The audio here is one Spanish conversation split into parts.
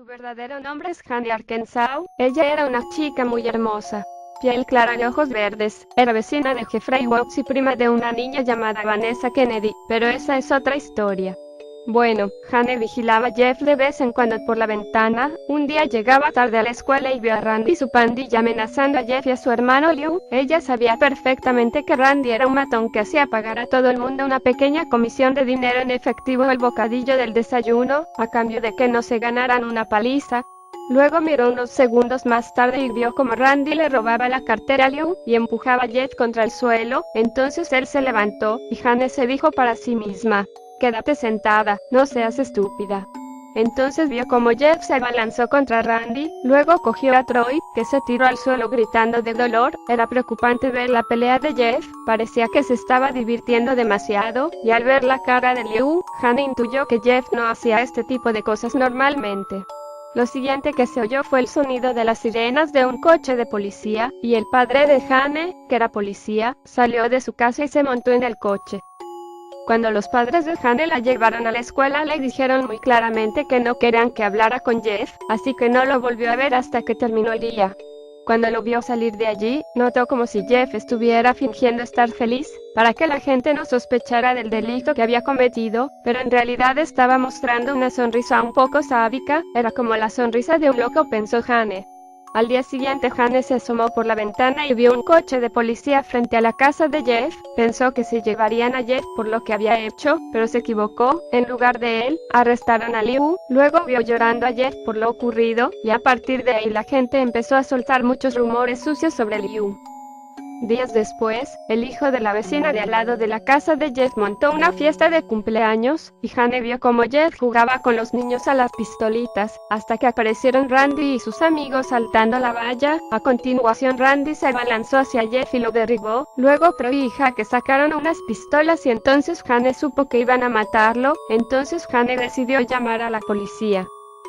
Su verdadero nombre es Jane Arkansas. Ella era una chica muy hermosa, piel clara y ojos verdes. Era vecina de Jeffrey Watts y prima de una niña llamada Vanessa Kennedy, pero esa es otra historia. Bueno, Jane vigilaba a Jeff de vez en cuando por la ventana. Un día llegaba tarde a la escuela y vio a Randy y su pandilla amenazando a Jeff y a su hermano Liu. Ella sabía perfectamente que Randy era un matón que hacía pagar a todo el mundo una pequeña comisión de dinero en efectivo el bocadillo del desayuno, a cambio de que no se ganaran una paliza. Luego miró unos segundos más tarde y vio como Randy le robaba la cartera a Liu y empujaba a Jeff contra el suelo. Entonces él se levantó y Jane se dijo para sí misma: «Quédate sentada, no seas estúpida». Entonces vio como Jeff se abalanzó contra Randy, luego cogió a Troy, que se tiró al suelo gritando de dolor. Era preocupante ver la pelea de Jeff, parecía que se estaba divirtiendo demasiado, y al ver la cara de Liu, Jane intuyó que Jeff no hacía este tipo de cosas normalmente. Lo siguiente que se oyó fue el sonido de las sirenas de un coche de policía, y el padre de Jane, que era policía, salió de su casa y se montó en el coche. Cuando los padres de Jane la llevaron a la escuela, le dijeron muy claramente que no querían que hablara con Jeff, así que no lo volvió a ver hasta que terminó el día. Cuando lo vio salir de allí, notó como si Jeff estuviera fingiendo estar feliz, para que la gente no sospechara del delito que había cometido, pero en realidad estaba mostrando una sonrisa un poco sádica. Era como la sonrisa de un loco, pensó Jane. Al día siguiente Jane se asomó por la ventana y vio un coche de policía frente a la casa de Jeff. Pensó que se llevarían a Jeff por lo que había hecho, pero se equivocó. En lugar de él, arrestaron a Liu. Luego vio llorando a Jeff por lo ocurrido, y a partir de ahí la gente empezó a soltar muchos rumores sucios sobre Liu. Días después, el hijo de la vecina de al lado de la casa de Jeff montó una fiesta de cumpleaños, y Jane vio como Jeff jugaba con los niños a las pistolitas, hasta que aparecieron Randy y sus amigos saltando la valla. A continuación Randy se abalanzó hacia Jeff y lo derribó. Luego Troy y Jake sacaron unas pistolas y entonces Jane supo que iban a matarlo. Entonces Jane decidió llamar a la policía.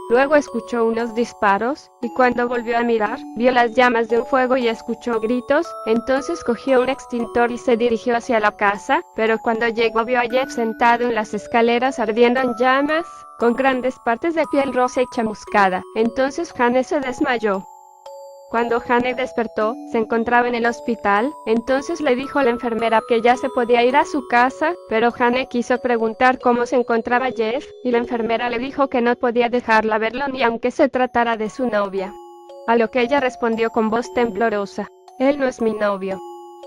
Luego escuchó unos disparos, y cuando volvió a mirar, vio las llamas de un fuego y escuchó gritos. Entonces cogió un extintor y se dirigió hacia la casa, pero cuando llegó vio a Jeff sentado en las escaleras ardiendo en llamas, con grandes partes de piel rosa y chamuscada. Entonces Jane se desmayó. Cuando Jane despertó, se encontraba en el hospital. Entonces le dijo a la enfermera que ya se podía ir a su casa, pero Jane quiso preguntar cómo se encontraba Jeff, y la enfermera le dijo que no podía dejarla verlo ni aunque se tratara de su novia. A lo que ella respondió con voz temblorosa: «Él no es mi novio».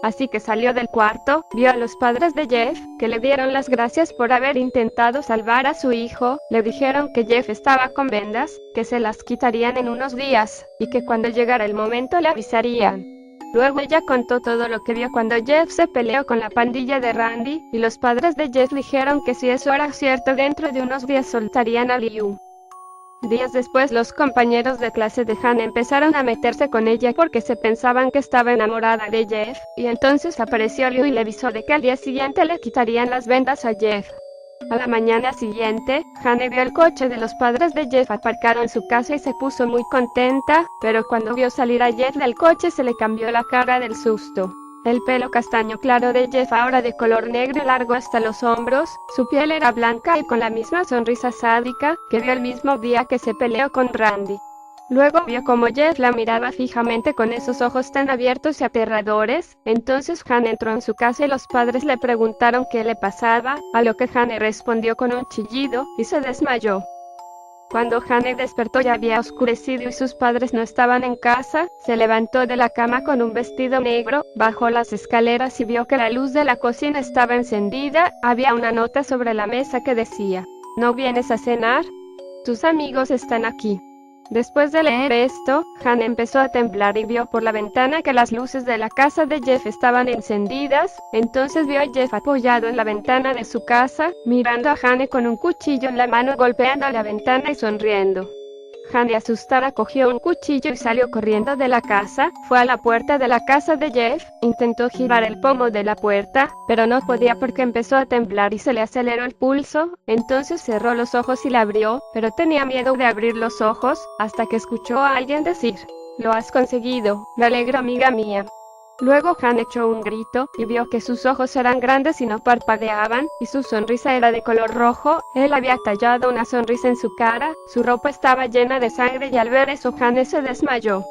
Así que salió del cuarto, vio a los padres de Jeff, que le dieron las gracias por haber intentado salvar a su hijo. Le dijeron que Jeff estaba con vendas, que se las quitarían en unos días, y que cuando llegara el momento le avisarían. Luego ella contó todo lo que vio cuando Jeff se peleó con la pandilla de Randy, y los padres de Jeff dijeron que si eso era cierto, dentro de unos días soltarían a Liu. Días después los compañeros de clase de Jane empezaron a meterse con ella porque se pensaban que estaba enamorada de Jeff, y entonces apareció Liu y le avisó de que al día siguiente le quitarían las vendas a Jeff. A la mañana siguiente, Jane vio el coche de los padres de Jeff aparcado en su casa y se puso muy contenta, pero cuando vio salir a Jeff del coche se le cambió la cara del susto. El pelo castaño claro de Jeff, ahora de color negro largo hasta los hombros, su piel era blanca y con la misma sonrisa sádica que vio el mismo día que se peleó con Randy. Luego vio como Jeff la miraba fijamente con esos ojos tan abiertos y aterradores. Entonces Jane entró en su casa y los padres le preguntaron qué le pasaba, a lo que Jane respondió con un chillido, y se desmayó. Cuando Jane despertó ya había oscurecido y sus padres no estaban en casa. Se levantó de la cama con un vestido negro, bajó las escaleras y vio que la luz de la cocina estaba encendida. Había una nota sobre la mesa que decía: «¿No vienes a cenar? Tus amigos están aquí». Después de leer esto, Jane empezó a temblar y vio por la ventana que las luces de la casa de Jeff estaban encendidas. Entonces vio a Jeff apoyado en la ventana de su casa, mirando a Jane con un cuchillo en la mano, golpeando la ventana y sonriendo. Jane, asustada, cogió un cuchillo y salió corriendo de la casa. Fue a la puerta de la casa de Jeff, intentó girar el pomo de la puerta, pero no podía porque empezó a temblar y se le aceleró el pulso. Entonces cerró los ojos y la abrió, pero tenía miedo de abrir los ojos, hasta que escuchó a alguien decir: «Lo has conseguido, me alegro, amiga mía». Luego Han echó un grito, y vio que sus ojos eran grandes y no parpadeaban, y su sonrisa era de color rojo. Él había tallado una sonrisa en su cara, su ropa estaba llena de sangre y al ver eso Han se desmayó.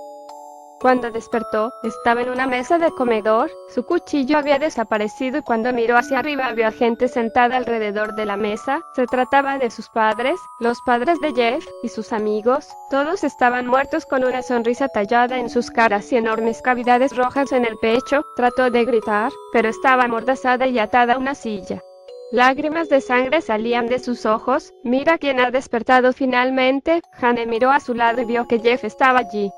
Cuando despertó, estaba en una mesa de comedor, su cuchillo había desaparecido y cuando miró hacia arriba vio a gente sentada alrededor de la mesa. Se trataba de sus padres, los padres de Jeff, y sus amigos. Todos estaban muertos con una sonrisa tallada en sus caras y enormes cavidades rojas en el pecho. Trató de gritar, pero estaba amordazada y atada a una silla. Lágrimas de sangre salían de sus ojos. Mira quién ha despertado finalmente. Hannah miró a su lado y vio que Jeff estaba allí.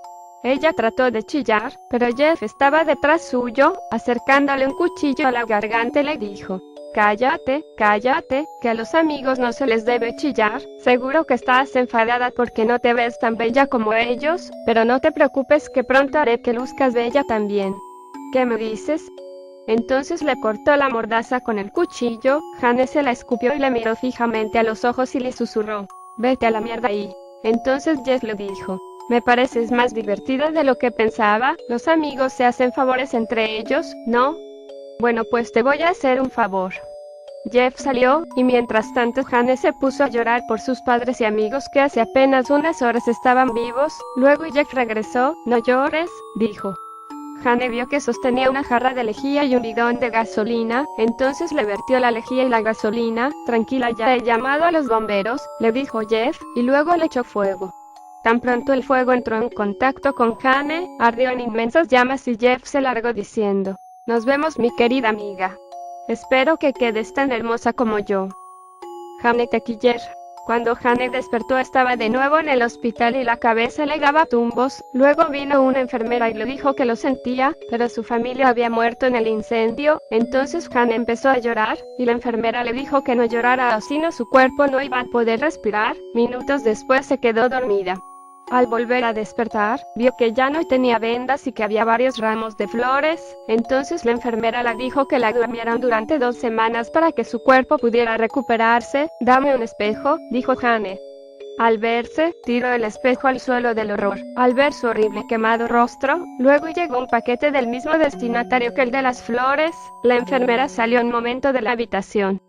Ella trató de chillar, pero Jeff estaba detrás suyo, acercándole un cuchillo a la garganta y le dijo: cállate, cállate, que a los amigos no se les debe chillar. Seguro que estás enfadada porque no te ves tan bella como ellos, pero no te preocupes que pronto haré que luzcas bella también. ¿Qué me dices? Entonces le cortó la mordaza con el cuchillo. Hannah se la escupió y le miró fijamente a los ojos y le susurró: vete a la mierda ahí. Entonces Jeff le dijo: me pareces más divertida de lo que pensaba. Los amigos se hacen favores entre ellos, ¿no? Bueno, pues te voy a hacer un favor. Jeff salió, y mientras tanto Hannah se puso a llorar por sus padres y amigos que hace apenas unas horas estaban vivos. Luego Jeff regresó. No llores, dijo. Hannah vio que sostenía una jarra de lejía y un bidón de gasolina, entonces le vertió la lejía y la gasolina. Tranquila, ya he llamado a los bomberos, le dijo Jeff, y luego le echó fuego. Tan pronto el fuego entró en contacto con Hannah, ardió en inmensas llamas y Jeff se largó diciendo: nos vemos, mi querida amiga. Espero que quedes tan hermosa como yo. Hannah Tequiller. Cuando Hannah despertó estaba de nuevo en el hospital y la cabeza le daba tumbos. Luego vino una enfermera y le dijo que lo sentía, pero su familia había muerto en el incendio. Entonces Hannah empezó a llorar, y la enfermera le dijo que no llorara o si no su cuerpo no iba a poder respirar. Minutos después se quedó dormida. Al volver a despertar, vio que ya no tenía vendas y que había varios ramos de flores. Entonces la enfermera le dijo que la durmieran durante 2 semanas para que su cuerpo pudiera recuperarse. Dame un espejo, dijo Hannah. Al verse, tiró el espejo al suelo del horror, al ver su horrible quemado rostro. Luego llegó un paquete del mismo destinatario que el de las flores. La enfermera salió un momento de la habitación.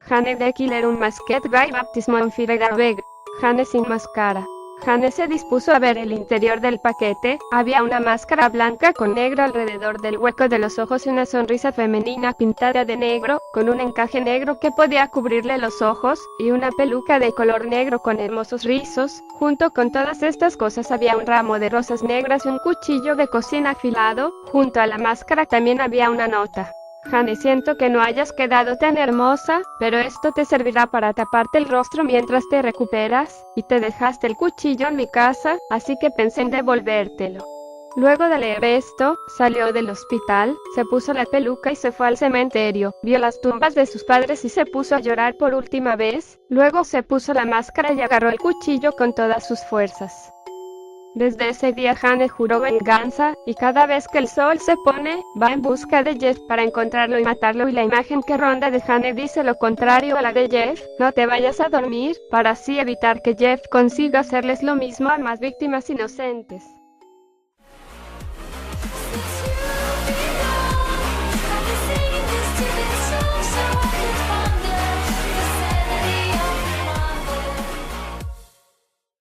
Hannah de Killer un masquet gay baptismo en Firegarveg. Hannah sin máscara. Hannah se dispuso a ver el interior del paquete. Había una máscara blanca con negro alrededor del hueco de los ojos y una sonrisa femenina pintada de negro, con un encaje negro que podía cubrirle los ojos, y una peluca de color negro con hermosos rizos. Junto con todas estas cosas había un ramo de rosas negras y un cuchillo de cocina afilado. Junto a la máscara también había una nota: Hannah, siento que no hayas quedado tan hermosa, pero esto te servirá para taparte el rostro mientras te recuperas, y te dejaste el cuchillo en mi casa, así que pensé en devolvértelo. Luego de leer esto, salió del hospital, se puso la peluca y se fue al cementerio. Vio las tumbas de sus padres y se puso a llorar por última vez. Luego se puso la máscara y agarró el cuchillo con todas sus fuerzas. Desde ese día Hannah juró venganza, y cada vez que el sol se pone, va en busca de Jeff para encontrarlo y matarlo, y la imagen que ronda de Hannah dice lo contrario a la de Jeff: no te vayas a dormir, para así evitar que Jeff consiga hacerles lo mismo a más víctimas inocentes.